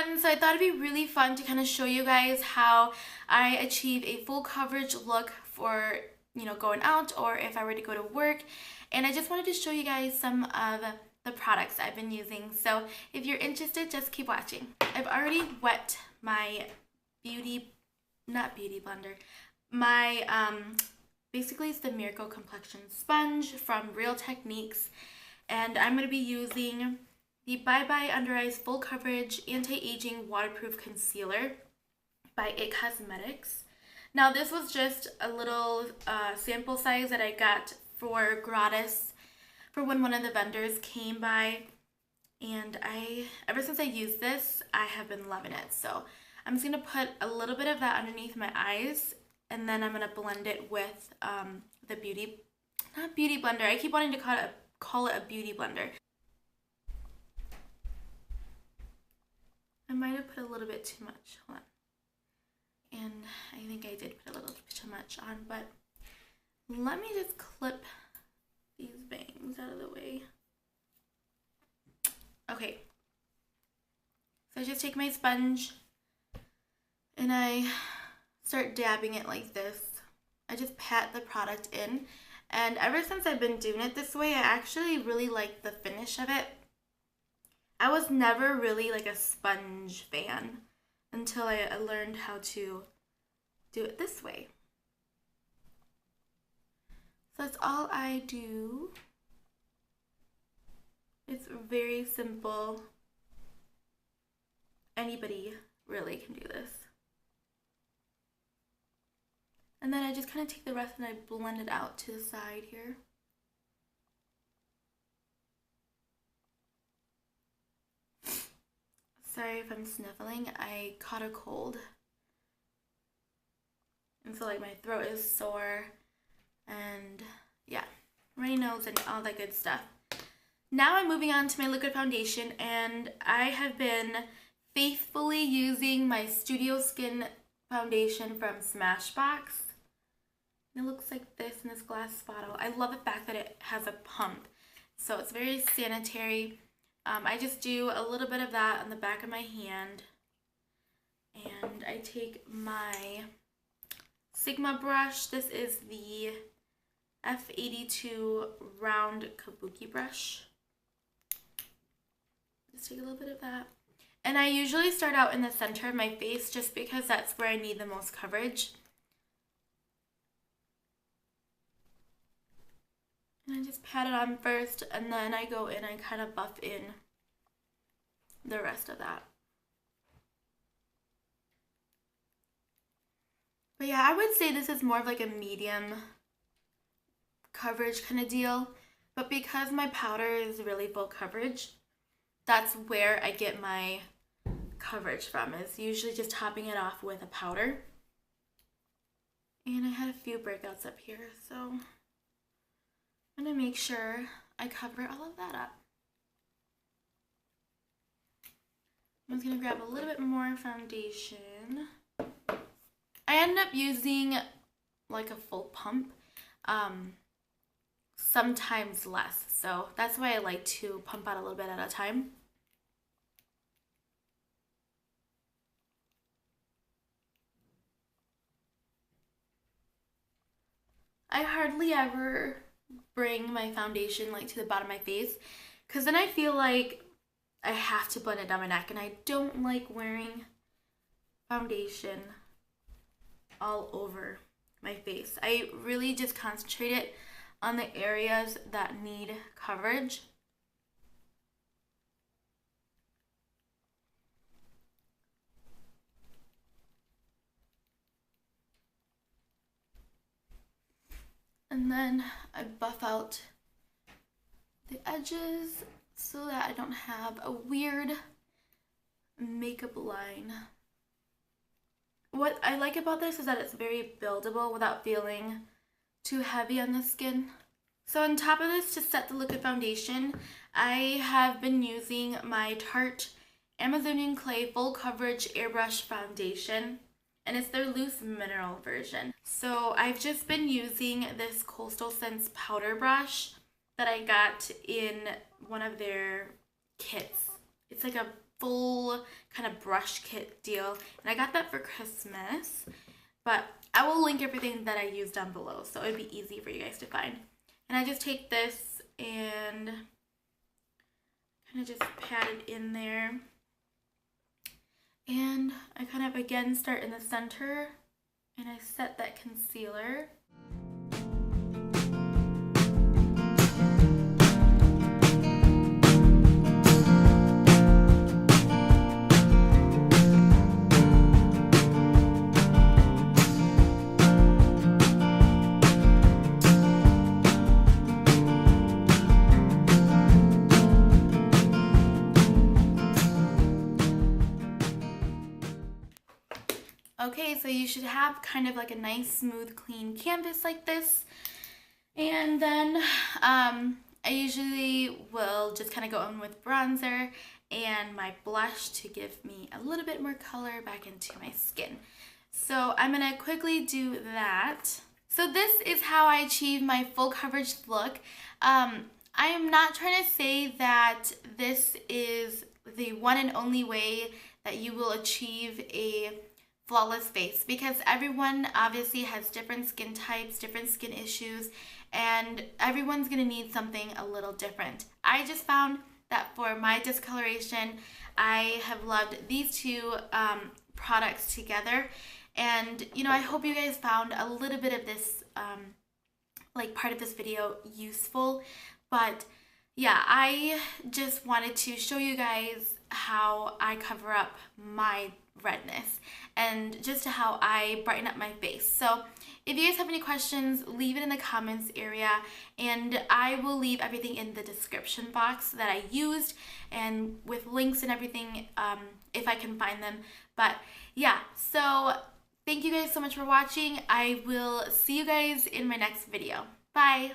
everyone, so I thought it'd be really fun to kind of show you guys how I achieve a full coverage look for, going out or if I were to go to work. And I just wanted to show you guys some of the products I've been using. So if you're interested, just keep watching. I've already wet my not beauty blender, my, basically it's the Miracle Complexion sponge from Real Techniques. And I'm going to be using the Bye Bye Under Eyes Full Coverage Anti-Aging Waterproof Concealer by It Cosmetics. Now this was just a little sample size that I got for gratis for when one of the vendors came by, and ever since I used this, I have been loving it. So I'm just going to put a little bit of that underneath my eyes, and then I'm going to blend it with the not beauty blender, I keep wanting to call it a beauty blender. I might have put a little bit too much, hold on. And I think I did put a little bit too much on, but let me just clip these bangs out of the way. Okay, so I just take my sponge and I start dabbing it like this. I just pat the product in, and ever since I've been doing it this way, I actually really like the finish of it. I was never really like a sponge fan until I learned how to do it this way. So that's all I do. It's very simple. Anybody really can do this. And then I just kind of take the rest and I blend it out to the side here. Sorry if I'm sniffling, I caught a cold. And so like my throat is sore and yeah, runny nose and all that good stuff. Now I'm moving on to my liquid foundation, and I have been faithfully using my Studio Skin foundation from Smashbox. It looks like this in this glass bottle. I love the fact that it has a pump, so it's very sanitary. I just do a little bit of that on the back of my hand, and I take my Sigma brush. This is the F82 round kabuki brush. Just take a little bit of that. And I usually start out in the center of my face just because that's where I need the most coverage. And I just pat it on first, and then I go in and kind of buff in the rest of that. But yeah, I would say this is more of like a medium coverage kind of deal. But because my powder is really full coverage, that's where I get my coverage from, is usually just topping it off with a powder. And I had a few breakouts up here, so I'm going to make sure I cover all of that up. I'm just going to grab a little bit more foundation. I end up using like a full pump, sometimes less. So that's why I like to pump out a little bit at a time. I hardly ever bring my foundation like to the bottom of my face, because then I feel like I have to blend it down my neck, and I don't like wearing foundation all over my face. I really just concentrate it on the areas that need coverage. And then I buff out the edges so that I don't have a weird makeup line. What I like about this is that it's very buildable without feeling too heavy on the skin. So on top of this, to set the liquid foundation, I have been using my Tarte Amazonian Clay Full Coverage Airbrush Foundation, and it's their loose mineral version. So I've just been using this Coastal Scents powder brush that I got in one of their kits. It's like a full kind of brush kit deal, and I got that for Christmas, but I will link everything that I used down below so it'd be easy for you guys to find. And I just take this and kind of just pat it in there, and I kind of again start in the center and I set that concealer. Okay, so you should have kind of like a nice, smooth, clean canvas like this. And then I usually will just kind of go in with bronzer and my blush to give me a little bit more color back into my skin. So I'm going to quickly do that. So this is how I achieve my full coverage look. I am not trying to say that this is the one and only way that you will achieve a flawless face, because everyone obviously has different skin types, different skin issues, and everyone's gonna need something a little different. I just found that for my discoloration, I have loved these two products together, and you know, I hope you guys found a little bit of this like part of this video useful. But yeah, I just wanted to show you guys how I cover up my redness and just how I brighten up my face. So if you guys have any questions, leave it in the comments area, and I will leave everything in the description box that I used and with links and everything if I can find them. But yeah, so thank you guys so much for watching. I will see you guys in my next video. Bye!